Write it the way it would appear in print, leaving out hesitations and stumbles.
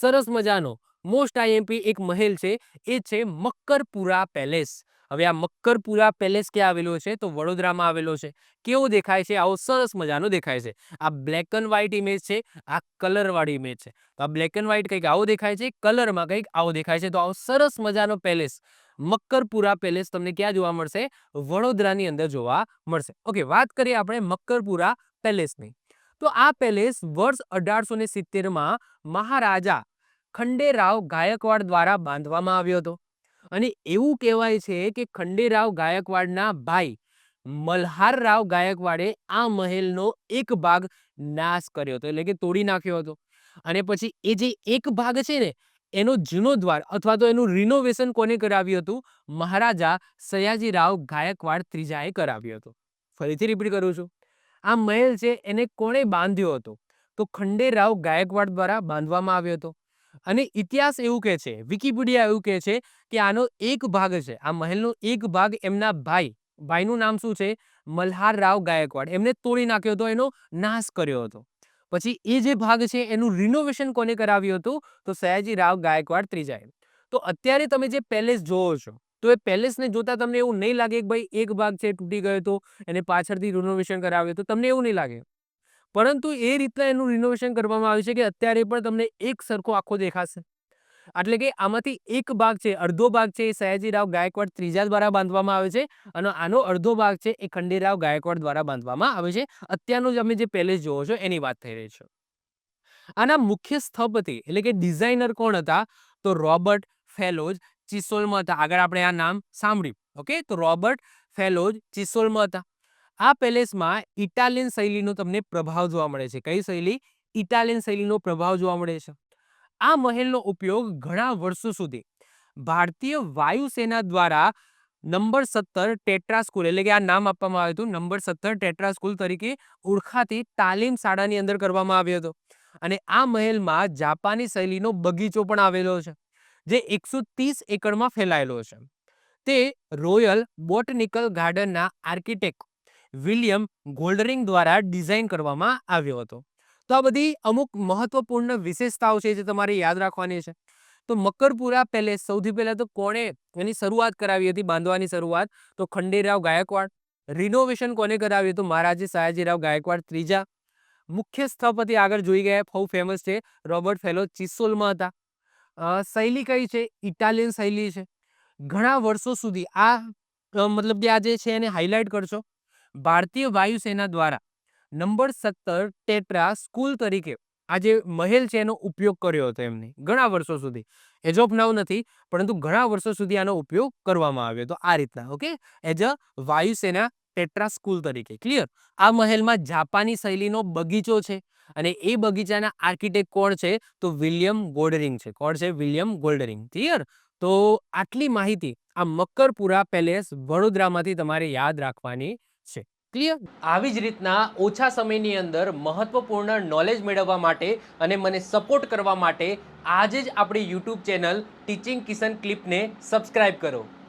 સરસ મજાનો most IMP એક મહેલ છે, એ છે મક્કરપુરા પેલેસ. હવે આ મક્કરપુરા પેલેસ ક્યાં આવેલો છે? તો વડોદરામાં આવેલો છે. કેવો દેખાય છે? આવો સરસ મજાનો દેખાય છે. આ બ્લેક એન્ડ વ્હાઇટ ઇમેજ છે, આ કલર વાળી ઇમેજ છે. તો આ બ્લેક એન્ડ વ્હાઇટ કંઈક આવો દેખાય છે, કલરમાં કંઈક આવો દેખાય છે. તો આવો સરસ મજાનો પેલેસ મક્કરપુરા પેલેસ તમને ક્યાં જોવા મળશે? વડોદરાની અંદર જોવા મળશે. ઓકે, વાત કરીએ આપણે મક્કરપુરા પેલેસની. તો આ પેલેસ વર્ષ 1870માં મહારાજા ખંડેરાવ ગાયકવાડ દ્વારા બાંધવામાં આવ્યો હતો. અને એવું કહેવાય છે કે ખંડેરાવ ગાયકવાડના ભાઈ મલ્હારરાવ ગાયકવાડે આ મહેલનો એક ભાગ નાશ કર્યો હતો, એટલે કે તોડી નાખ્યો હતો. અને પછી એ જે એક ભાગ છે ને, એનો જીર્ણોદ્વાર અથવા તો એનું રિનોવેશન કોને કરાવ્યું હતું? મહારાજા સયાજીરાવ ગાયકવાડ ત્રીજાએ કરાવ્યું હતું. ફરીથી રિપીટ કરું છું. આ મહેલ છે એને કોણે બાંધ્યો હતો? તો ખંડેરાવ ગાયકવાડ દ્વારા બાંધવામાં આવ્યો હતો. અને ઇતિહાસ એવું કહે છે, વિકિપીડિયા એવું કહે છે કે આનો એક ભાગ છે, આ મહેલનો એક ભાગ એમના ભાઈનું નામ શું છે? મલ્હારરાવ ગાયકવાડ. એમને તોડી નાખ્યો હતો, એનો નાશ કર્યો હતો. પછી એ જે ભાગ છે એનું રિનોવેશન કોને કરાવ્યું હતું? તો સયાજીરાવ ગાયકવાડ ત્રીજાએ. તો અત્યારે તમે જે પેલેસ જોવો છો, તો એ પેલેસને જોતા તમને એવું નહીં લાગે કે ભાઈ એક ભાગ છે તૂટી ગયો તો એને પાછળથી રિનોવેશન કરાવ્યું, તો તમને એવું નહીં લાગે. પરંતુ એ રીતના એનું રિનોવેશન કરવામાં આવ્યું છે કે અત્યારે પણ તમને એક સરખો આખો દેખાશે. એટલે કે આમાંથી એક ભાગ છે, અડધો ભાગ છે, એ સયાજીરાવ ગાયકવાડ ત્રીજા દ્વારા બાંધવામાં આવે છે અને આનો અડધો ભાગ છે એ ખંડેરાવ ગાયકવાડ દ્વારા બાંધવામાં આવે છે. અત્યારનો તમે જે પેલેસ જોવો છો એની વાત થઈ રહી છે. આના મુખ્ય સ્થપતિ એટલે કે ડિઝાઇનર કોણ હતા? તો રોબર્ટ ફેલોઝ ચિસોલ્મ હતા. આગળ આપણે આ નામ સાંભળ્યું. ઓકે, તો રોબર્ટ ફેલોઝ ચિસોલ્મ હતા. આ પેલેસમાં ઇટાલિયન શૈલીનો તમને પ્રભાવ જોવા મળે છે. કઈ શૈલી? ઇટાલિયન શૈલીનો પ્રભાવ જોવા મળે છે. આ મહેલનો ઉપયોગ ઘણા વર્ષો સુધી ભારતીય વાયુસેના દ્વારા નંબર 17 ટેટ્રા સ્કૂલ, એટલે કે આ નામ આપવામાં આવ્યું હતું, નંબર 17 ટેટ્રા સ્કૂલ તરીકે ઓળખાતી તાલીમ શાળાની અંદર કરવામાં આવ્યો હતો. અને આ મહેલમાં જાપાની શૈલીનો બગીચો પણ આવેલો છે, જે 130 એકડમાં ફેલાયેલો છે. તે રોયલ બોટનિકલ ગાર્ડનના આર્કિટેક્ટ વિલિયમ ગોલ્ડરિંગ દ્વારા ડિઝાઇન કરવામાં આવ્યો હતો. તો આ બધી અમુક મહત્વપૂર્ણ વિશેષતાઓ છે જે તમારે યાદ રાખવાની છે. તો મક્કરપુરા પેલેસ સૌથી પહેલા તો કોણે એની શરૂઆત કરાવી હતી, બાંધવાની શરૂઆત? તો ખંડેરાવ ગાયકવાડ. રિનોવેશન કોને કરાવ્યું હતું? મહારાજા સયાજીરાવ ગાયકવાડ ત્રીજા. મુખ્ય સ્થપતિ આગળ જોઈ ગયા, બહુ ફેમસ છે, રોબર્ટ ફેલોઝ ચિસોલ્મ હતા. શૈલી કઈ છે? ઇટાલિયન શૈલી છે. ઘણા વર્ષો સુધી મતલબ કે આ જે છે એને હાઇલાઇટ કરશો. ભારતીય વાયુસેના દ્વારા નંબર 17 ટેટ્રા સ્કૂલ તરીકે આ જે મહેલ છે એનો ઉપયોગ કર્યો હતો એમને ઘણા વર્ષો સુધી. એઝ ઓફ નાઉ નથી, પરંતુ ઘણા વર્ષો સુધી આનો ઉપયોગ કરવામાં આવ્યો હતો આ રીતના. ઓકે, એઝ અ વાયુસેના ટેટ્રા સ્કૂલ તરીકે. ક્લિયર? આ મહેલમાં જાપાની શૈલીનો બગીચો છે અને એ બગીચાના આર્કિટેક્ટ કોણ છે? તો વિલિયમ ગોલ્ડરિંગ છે. કોણ છે? વિલિયમ ગોલ્ડરિંગ. ક્લિયર? તો આટલી માહિતી આ મક્કરપુરા પેલેસ વડોદરામાંથી તમારે યાદ રાખવાની છે. ક્લિયર? આવી જ રીતના ઓછા સમયની અંદર મહત્વપૂર્ણ નોલેજ મેળવવા માટે અને મને સપોર્ટ કરવા માટે આજે જ આપણી યુટ્યુબ ચેનલ ટીચિંગ કિશન ક્લિપને સબસ્ક્રાઇબ કરો.